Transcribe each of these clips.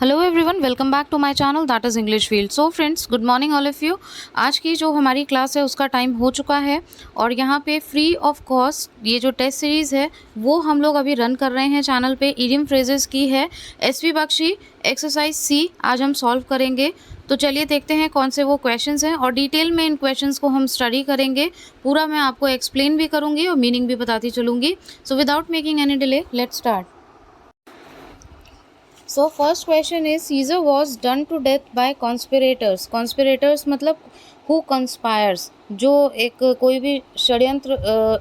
Hello everyone, welcome back to my channel that is English field. So friends, good morning all of you. आज की जो हमारी class है उसका time हो चुका है और यहाँ पे फ्री ऑफ कॉस्ट ये जो टेस्ट सीरीज़ है वो हम लोग अभी रन कर रहे हैं चैनल पे। इडियम फ्रेजेस की है एसवी बख्शी एक्सरसाइज सी आज हम सॉल्व करेंगे। तो चलिए देखते हैं कौन से वो क्वेश्चंस हैं और डिटेल में इन क्वेश्चंस को हम स्टडी करेंगे। पूरा मैं आपको एक्सप्लेन भी करूँगी और मीनिंग भी बताती चलूँगी। So without making any delay let's start. So first question is Caesar was done to death by conspirators. Conspirators मतलब हु कंस्पायर्स, जो एक कोई भी षड्यंत्र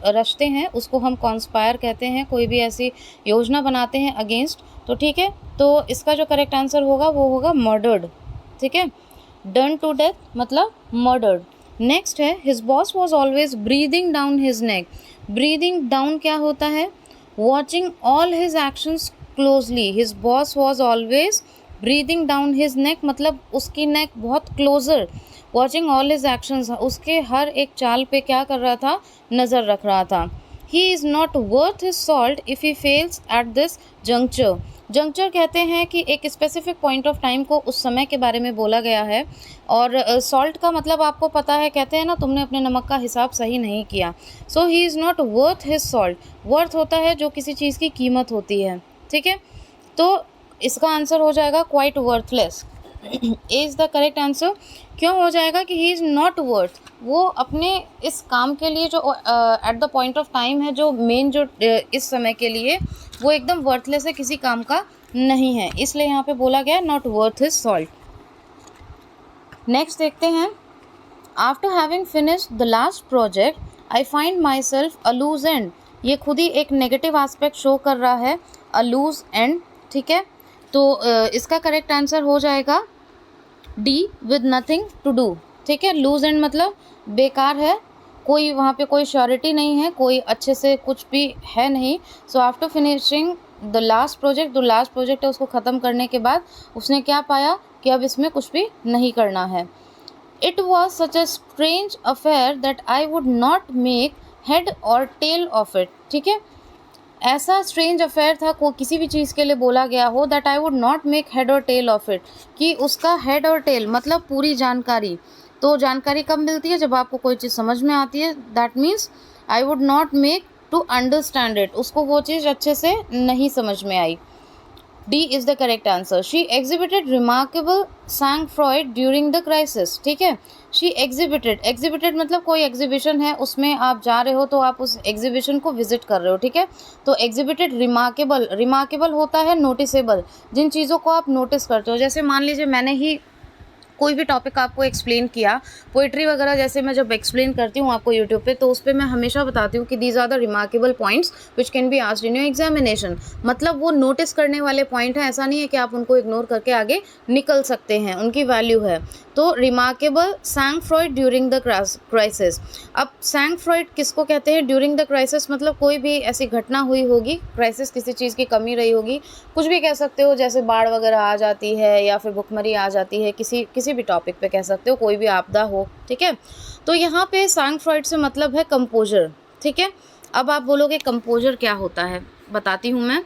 रचते हैं उसको हम कॉन्स्पायर कहते हैं। कोई भी ऐसी योजना बनाते हैं अगेंस्ट, तो ठीक है। तो इसका जो करेक्ट आंसर होगा वो होगा मर्डर्ड। ठीक है, डन टू डेथ मतलब मर्डर्ड। नेक्स्ट है his boss was always breathing down his neck. Breathing down क्या होता है? Watching all his actions closely. His boss was always breathing down his neck मतलब उसकी नेक बहुत closer. Watching all his actions, उसके हर एक चाल पे क्या कर रहा था? नज़र रख रहा था। ही is not worth his salt if he fails at this juncture. Juncture कहते हैं कि एक स्पेसिफिक पॉइंट ऑफ टाइम को उस समय के बारे में बोला गया है। और सॉल्ट का मतलब आपको पता है, कहते हैं ना तुमने अपने नमक का हिसाब सही नहीं किया। So he is not worth his salt. Worth होता है जो किसी चीज़ की कीमत होती है। ठीक है, तो इसका आंसर हो जाएगा quite worthless. A is the correct answer. क्यों हो जाएगा कि ही इज़ नॉट वर्थ, वो अपने इस काम के लिए जो at the point of time है, जो मेन जो इस समय के लिए, वो एकदम वर्थलेस है, किसी काम का नहीं है, इसलिए यहाँ पे बोला गया not worth his salt. Next देखते हैं। After having finished the last project I find myself a loose end. ये खुद ही एक नेगेटिव एस्पेक्ट शो कर रहा है, अ लूज एंड। ठीक है, तो इसका करेक्ट आंसर हो जाएगा D, with nothing to do. ठीक है, लूज एंड मतलब बेकार है, कोई वहाँ पे कोई श्योरिटी नहीं है, कोई अच्छे से कुछ भी है नहीं। So after finishing the last project, जो लास्ट प्रोजेक्ट है उसको ख़त्म करने के बाद उसने क्या पाया कि अब इसमें कुछ भी नहीं करना है। It was such a strange affair that I would not make head or tail of it. ठीक है, ऐसा स्ट्रेंज अफेयर था, को किसी भी चीज़ के लिए बोला गया हो, that I would not make head और टेल ऑफ इट, कि उसका हेड और टेल मतलब पूरी जानकारी। तो जानकारी कब मिलती है? जब आपको कोई चीज़ समझ में आती है। That means I would not make to understand it, उसको वो चीज़ अच्छे से नहीं समझ में आई। D is the correct answer. She exhibited remarkable sang-froid during the crisis. ठीक है, she exhibited मतलब कोई एग्जीबिशन है, उसमें आप जा रहे हो तो आप उस एग्जीबिशन को विजिट कर रहे हो। ठीक है, तो exhibited remarkable होता है नोटिसेबल, जिन चीज़ों को आप नोटिस करते हो। जैसे मान लीजिए मैंने ही कोई भी टॉपिक आपको एक्सप्लेन किया, पोइट्री वगैरह जैसे मैं जब एक्सप्लेन करती हूँ आपको यूट्यूब पे, तो उस पर मैं हमेशा बताती हूँ कि these are the remarkable points which can be asked in your examination. मतलब वो नोटिस करने वाले पॉइंट हैं, ऐसा नहीं है कि आप उनको इग्नोर करके आगे निकल सकते हैं, उनकी वैल्यू है। तो remarkable सैंग Freud during the crisis. अब सैंग फ्रॉइड किसको कहते हैं? ड्यूरिंग द क्राइसिस मतलब कोई भी ऐसी घटना हुई होगी, क्राइसिस किसी चीज़ की कमी रही होगी, कुछ भी कह सकते हो, जैसे बाढ़ वगैरह आ जाती है या फिर भुखमरी आ जाती है, किसी भी टॉपिक पे कह सकते हो, कोई भी आपदा हो। ठीक है, तो यहाँ पे सैंग फ्रॉइड से मतलब है कंपोजर। ठीक है, अब आप बोलोगे कंपोजर क्या होता है, बताती हूँ मैं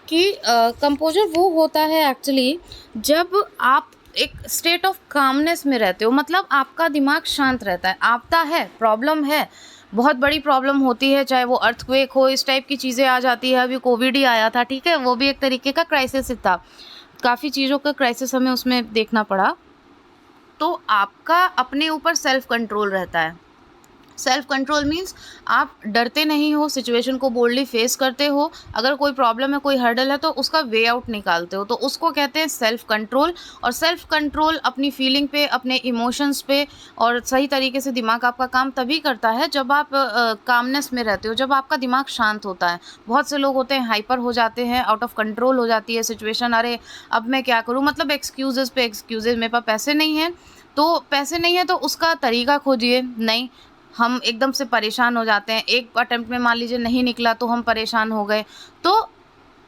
कि कंपोजर वो होता है एक्चुअली जब आप एक स्टेट ऑफ कामनेस में रहते हो, मतलब आपका दिमाग शांत रहता है। आपदा है, प्रॉब्लम है, बहुत बड़ी प्रॉब्लम होती है, चाहे वो अर्थक्वेक हो, इस टाइप की चीज़ें आ जाती है। अभी कोविड ही आया था, ठीक है, वो भी एक तरीके का क्राइसिस था, काफ़ी चीज़ों का क्राइसिस हमें उसमें देखना पड़ा। तो आपका अपने ऊपर सेल्फ कंट्रोल रहता है। सेल्फ कंट्रोल मीन्स आप डरते नहीं हो, सिचुएशन को बोल्डली फेस करते हो, अगर कोई प्रॉब्लम है, कोई हर्डल है तो उसका वे आउट निकालते हो, तो उसको कहते हैं सेल्फ कंट्रोल। और सेल्फ कंट्रोल अपनी फीलिंग पे, अपने इमोशंस पे और सही तरीके से दिमाग आपका काम तभी करता है जब आप कामनेस में रहते हो, जब आपका दिमाग शांत होता है। बहुत से लोग होते हैं हाइपर हो जाते हैं, आउट ऑफ कंट्रोल हो जाती है सिचुएशन, अरे अब मैं क्या करूँ, मतलब एक्सक्यूज़ेस पे एक्सक्यूज़ेस, मेरे पास पैसे नहीं हैं, तो पैसे नहीं है तो उसका तरीका खोजिए। नहीं, हम एकदम से परेशान हो जाते हैं, एक अटेम्प्ट में मान लीजिए नहीं निकला तो हम परेशान हो गए। तो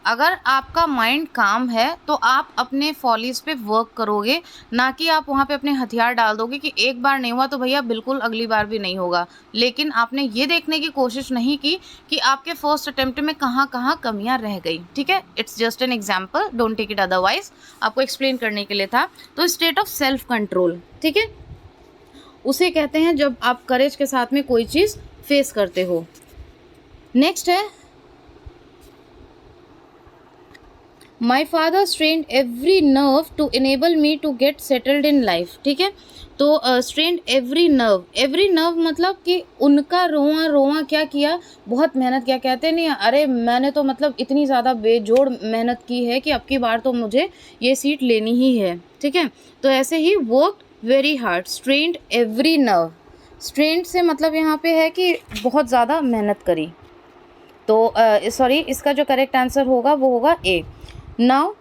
अगर आपका माइंड काम है तो आप अपने फॉलीज पे वर्क करोगे, ना कि आप वहाँ पे अपने हथियार डाल दोगे कि एक बार नहीं हुआ तो भैया बिल्कुल अगली बार भी नहीं होगा। लेकिन आपने ये देखने की कोशिश नहीं की कि आपके फर्स्ट अटेम्प्ट में कहाँ कहाँ कमियाँ रह गई। ठीक है, it's just an example, don't take it otherwise, आपको एक्सप्लेन करने के लिए था। तो स्टेट ऑफ सेल्फ कंट्रोल, ठीक है, उसे कहते हैं जब आप करेज के साथ में कोई चीज़ फेस करते हो। नेक्स्ट है my father strained every nerve to enable me to get settled in life. ठीक है, तो स्ट्रेन्ड एवरी नर्व मतलब कि उनका रोआ रोआ क्या किया, बहुत मेहनत किया। कहते नहीं अरे मैंने तो मतलब इतनी ज़्यादा बेजोड़ मेहनत की है कि अब की बार तो मुझे ये सीट लेनी ही है। ठीक है, तो ऐसे ही work very hard, strained every nerve. Strained से मतलब यहाँ पे है कि बहुत ज़्यादा मेहनत करी। तो सॉरी, इसका जो करेक्ट आंसर होगा वो होगा A. Now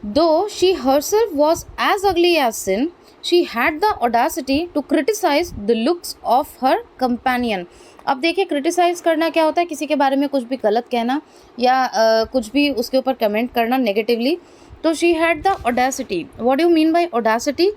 though she herself was as ugly as sin, she had the audacity to criticise the looks of her companion. अब देखिए, क्रिटिसाइज करना क्या होता है, किसी के बारे में कुछ भी गलत कहना या कुछ भी उसके ऊपर कमेंट करना नेगेटिवली। तो she had the Audacity, what do you mean by Audacity?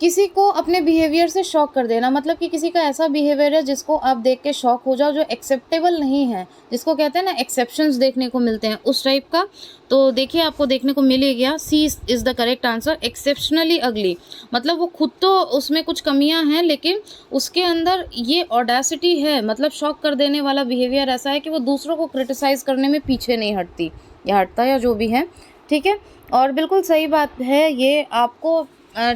किसी को अपने बिहेवियर से शॉक कर देना, मतलब कि किसी का ऐसा बिहेवियर है जिसको आप देख के शॉक हो जाओ, जो एक्सेप्टेबल नहीं है, जिसको कहते हैं ना एक्सेप्शंस देखने को मिलते हैं, उस टाइप का। तो देखिए आपको देखने को मिल गया, C is the correct answer. Exceptionally अगली मतलब वो खुद तो उसमें कुछ कमियां हैं लेकिन उसके अंदर ये ऑडेसिटी है, मतलब शॉक कर देने वाला बिहेवियर ऐसा है कि वो दूसरों को क्रिटिसाइज़ करने में पीछे नहीं हटती या हटता या जो भी है। ठीक है, और बिल्कुल सही बात है ये आपको।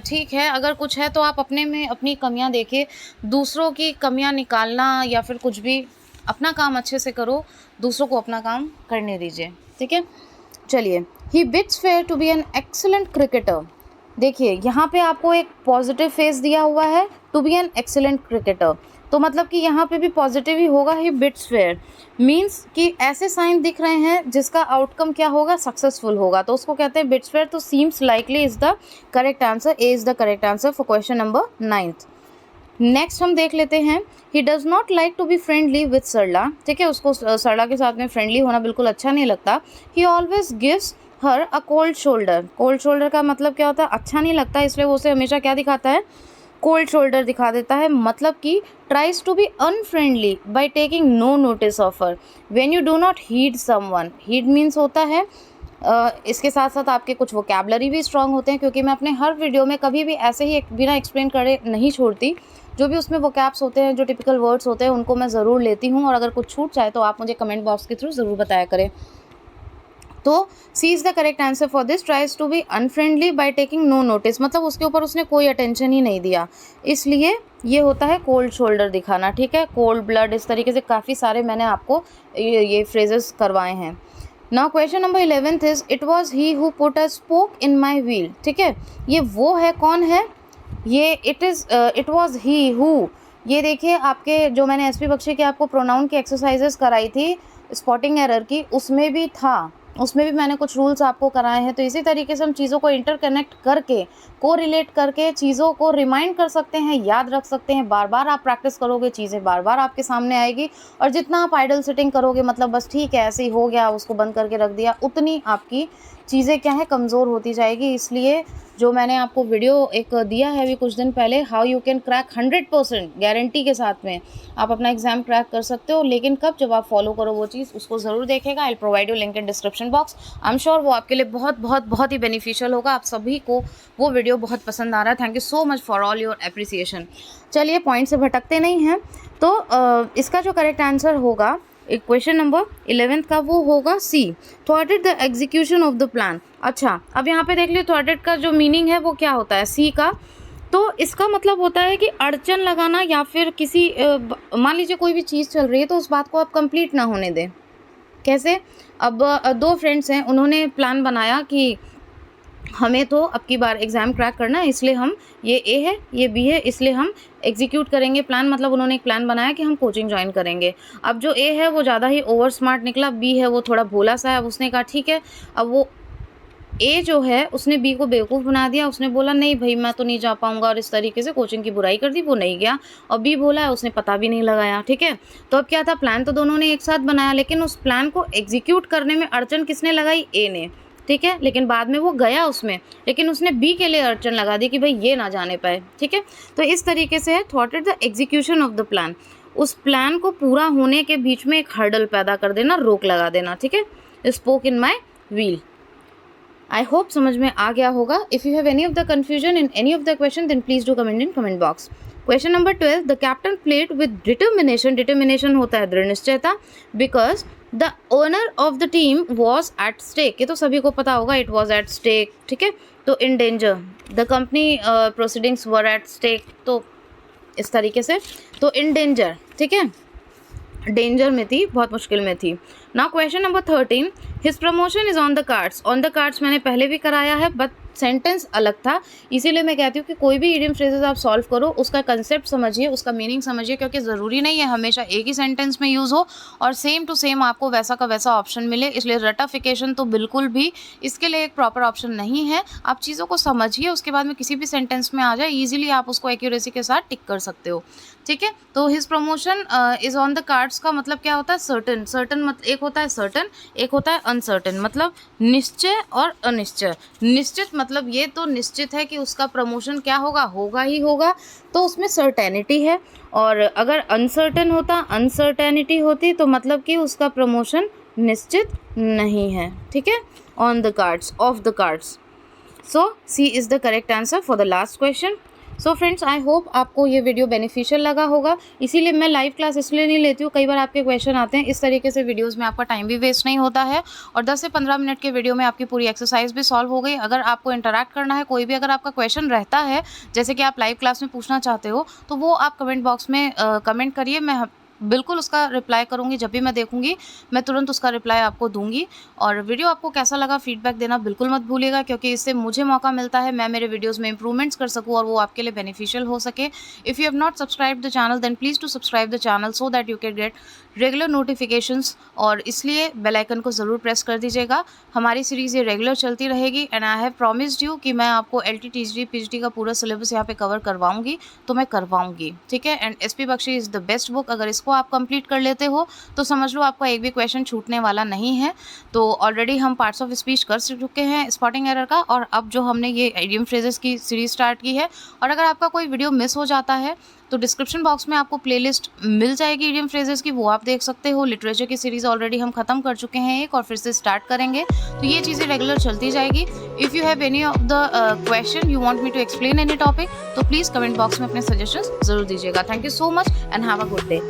ठीक है, अगर कुछ है तो आप अपने में अपनी कमियां देखिए, दूसरों की कमियां निकालना या फिर कुछ भी, अपना काम अच्छे से करो, दूसरों को अपना काम करने दीजिए। ठीक है, चलिए, he bids fair to be an excellent cricketer. देखिए यहाँ पे आपको एक पॉजिटिव फेस दिया हुआ है, to be an excellent cricketer, तो मतलब कि यहाँ पे भी पॉजिटिव ही होगा। ही बिड्स फेयर मीन्स कि ऐसे साइन दिख रहे हैं जिसका आउटकम क्या होगा, सक्सेसफुल होगा, तो उसको कहते हैं बिड्स फेयर। तो seems likely is the correct answer, A is the correct answer for question number 9th। Next हम देख लेते हैं, he does not like to be friendly with Sarla. ठीक है, उसको सरला के साथ में फ्रेंडली होना बिल्कुल अच्छा नहीं लगता। ही always gives her a cold shoulder. Cold shoulder का मतलब क्या होता है, अच्छा नहीं लगता, इसलिए वो उसे हमेशा क्या दिखाता है, कोल्ड शोल्डर दिखा देता है। मतलब कि tries to be unfriendly by taking no notice of her when you do not heed someone. Heed means होता है इसके साथ साथ आपके कुछ वोकैबुलरी भी स्ट्रांग होते हैं, क्योंकि मैं अपने हर वीडियो में कभी भी ऐसे ही बिना एक्सप्लेन करे नहीं छोड़ती। जो भी उसमें वोकैब्स होते हैं, जो टिपिकल वर्ड्स होते हैं, उनको मैं ज़रूर लेती हूँ, और अगर कुछ छूट जाए तो आप मुझे कमेंट बॉक्स के थ्रू ज़रूर बताया करें। तो C is the correct answer for this, tries to be unfriendly by taking no notice, मतलब उसके ऊपर उसने कोई अटेंशन ही नहीं दिया, इसलिए ये होता है कोल्ड शोल्डर दिखाना। ठीक है, कोल्ड ब्लड, इस तरीके से काफ़ी सारे मैंने आपको ये फ्रेजेस करवाए हैं। Now question number 11th is, it was he who put a spoke in my wheel. ठीक है, ये वो है, कौन है ये, इट वॉज ही हु। ये देखिए आपके जो मैंने एसपी बख्शी के आपको प्रोनाउन की एक्सरसाइजेस कराई थी स्पॉटिंग एरर की, उसमें भी था, उसमें भी मैंने कुछ रूल्स आपको कराए हैं। तो इसी तरीके से हम चीज़ों को इंटरकनेक्ट करके, को रिलेट करके चीज़ों को रिमाइंड कर सकते हैं, याद रख सकते हैं। बार बार आप प्रैक्टिस करोगे, चीज़ें बार बार आपके सामने आएगी, और जितना आप आइडल सिटिंग करोगे, मतलब बस ठीक है ऐसे ही हो गया, उसको बंद करके रख दिया, उतनी आपकी चीज़ें क्या है, कमज़ोर होती जाएगी। इसलिए जो मैंने आपको वीडियो एक दिया है अभी कुछ दिन पहले, how you can crack 100% guarantee के साथ में आप अपना एग्जाम क्रैक कर सकते हो, लेकिन कब, जब आप फॉलो करो वो चीज़, उसको ज़रूर देखेगा। I provide you link in description box. I am sure वो आपके लिए बहुत बहुत बहुत ही बेनिफिशियल होगा। आप सभी को वो वीडियो बहुत पसंद आ रहा है। Thank you so much for all your appreciation. चलिए, पॉइंट से भटकते नहीं हैं, तो इसका जो करेक्ट आंसर होगा क्वेश्चन नंबर 11th का, वो होगा C, thwarted the execution of the plan. अच्छा, अब यहाँ पे देख लियो, थ्वार्टेड का जो मीनिंग है वो क्या होता है, सी का। तो इसका मतलब होता है कि अड़चन लगाना, या फिर किसी मान लीजिए कोई भी चीज़ चल रही है तो उस बात को आप कंप्लीट ना होने दें। कैसे, अब दो फ्रेंड्स हैं, उन्होंने प्लान बनाया कि हमें तो अब की बार एग्ज़ाम क्रैक करना है, इसलिए हम, ये ए है ये बी है, इसलिए हम एग्जीक्यूट करेंगे प्लान। मतलब उन्होंने एक प्लान बनाया कि हम कोचिंग ज्वाइन करेंगे। अब जो ए है वो ज़्यादा ही ओवर स्मार्ट निकला, बी है वो थोड़ा भोला सा है। अब उसने कहा ठीक है, अब वो ए जो है उसने बी को बेवकूफ़ बना दिया, उसने बोला नहीं भाई मैं तो नहीं जा पाऊँगा और इस तरीके से कोचिंग की बुराई कर दी, वो नहीं गया। और बी बोला है उसने पता भी नहीं लगाया, ठीक है। तो अब क्या था, प्लान तो दोनों ने एक साथ बनाया, लेकिन उस प्लान को एग्जीक्यूट करने में अड़चन किसने लगाई, ए ने, ठीक है। लेकिन बाद में वो गया उसमें, लेकिन उसने बी के लिए अड़चन लगा दी कि भाई ये ना जाने पाए, ठीक है। तो इस तरीके से है thwarted the execution of the plan, उस प्लान को पूरा होने के बीच में एक हर्डल पैदा कर देना, रोक लगा देना, ठीक है। Spoke in my wheel. I hope समझ में आ गया होगा। If you have any of the confusion in any of the question then please do comment in comment box. Question number 12, the captain played with determination, determination होता है दृढ़ निश्चयता, because the owner of the team was at stake, ये तो सभी को पता होगा, इट वॉज एट स्टेक, ठीक है। तो in danger, the company proceedings were at stake, तो इस तरीके से, तो इन डेंजर, ठीक है, डेंजर में थी, बहुत मुश्किल में थी। Now question number 13, his promotion is on the cards, on the cards मैंने पहले भी कराया है बट सेंटेंस अलग था, इसीलिए मैं कहती हूँ कि कोई भी इडियम फ्रेजेस आप सॉल्व करो उसका कंसेप्ट समझिए, उसका मीनिंग समझिए, क्योंकि ज़रूरी नहीं है हमेशा एक ही सेंटेंस में यूज़ हो और सेम टू सेम आपको वैसा का वैसा ऑप्शन मिले। इसलिए रटाफिकेशन तो बिल्कुल भी इसके लिए एक प्रॉपर ऑप्शन नहीं है। आप चीज़ों को समझिए, उसके बाद में किसी भी सेंटेंस में आ जाए, ईजिली आप उसको एक्यूरेसी के साथ टिक कर सकते हो, ठीक है। तो his promotion is on the cards का मतलब क्या होता है, सर्टन, सर्टन मतलब एक होता है सर्टन, एक होता है अनसर्टन, मतलब निश्चय और अनिश्चय। निश्चित मतलब ये तो निश्चित है कि उसका प्रमोशन क्या होगा, होगा ही होगा, तो उसमें सर्टेनिटी है। और अगर अनसर्टन होता, अनसर्टेनिटी होती, तो मतलब कि उसका प्रमोशन निश्चित नहीं है, ठीक है। On the cards, off the cards, so C is the correct answer for the last question. So friends, I hope आपको ये वीडियो बेनिफिशियल लगा होगा, इसीलिए मैं लाइव क्लास इसलिए नहीं लेती हूँ, कई बार आपके क्वेश्चन आते हैं, इस तरीके से वीडियोस में आपका टाइम भी वेस्ट नहीं होता है और 10 से 15 मिनट के वीडियो में आपकी पूरी एक्सरसाइज भी सॉल्व हो गई। अगर आपको इंटरैक्ट करना है, कोई भी अगर आपका क्वेश्चन रहता है जैसे कि आप लाइव क्लास में पूछना चाहते हो, तो वो आप कमेंट बॉक्स में कमेंट करिए, मैं बिल्कुल उसका रिप्लाई करूँगी। जब भी मैं देखूँगी मैं तुरंत उसका रिप्लाई आपको दूंगी। और वीडियो आपको कैसा लगा फीडबैक देना बिल्कुल मत भूलिएगा, क्योंकि इससे मुझे मौका मिलता है मैं मेरे वीडियोस में इंप्रूवमेंट्स कर सकूँ और वो आपके लिए बेनिफिशियल हो सके। If you have not subscribe the channel then please to subscribe the channel so that you can get regular notifications, और इसलिए बेल आइकन को ज़रूर प्रेस कर दीजिएगा। हमारी सीरीज़ ये रेगुलर चलती रहेगी and I have promised you कि मैं आपको LT TGT PGT का पूरा सिलेबस यहाँ पे कवर करवाऊंगी, तो मैं करवाऊंगी, ठीक है। And SP Bakshi is the best book, अगर इसको आप कंप्लीट कर लेते हो तो समझ लो आपका एक भी क्वेश्चन छूटने वाला नहीं है। तो ऑलरेडी हम पार्ट्स ऑफ स्पीच कर चुके हैं स्पॉटिंग एरर का, और अब जो हमने ये इडियम फ्रेजेस की सीरीज स्टार्ट की है। और अगर आपका कोई वीडियो मिस हो जाता है तो डिस्क्रिप्शन बॉक्स में आपको प्लेलिस्ट मिल जाएगी इडियम फ्रेजेस की, वो आप देख सकते हो। लिटरेचर की सीरीज़ ऑलरेडी हम ख़त्म कर चुके हैं एक, और फिर से स्टार्ट करेंगे, तो ये चीज़ें रेगुलर चलती जाएगी। If you have any of the question you want me to explain any topic, तो प्लीज़ कमेंट बॉक्स में अपने सजेशंस ज़रूर दीजिएगा। Thank you so much and have a good day.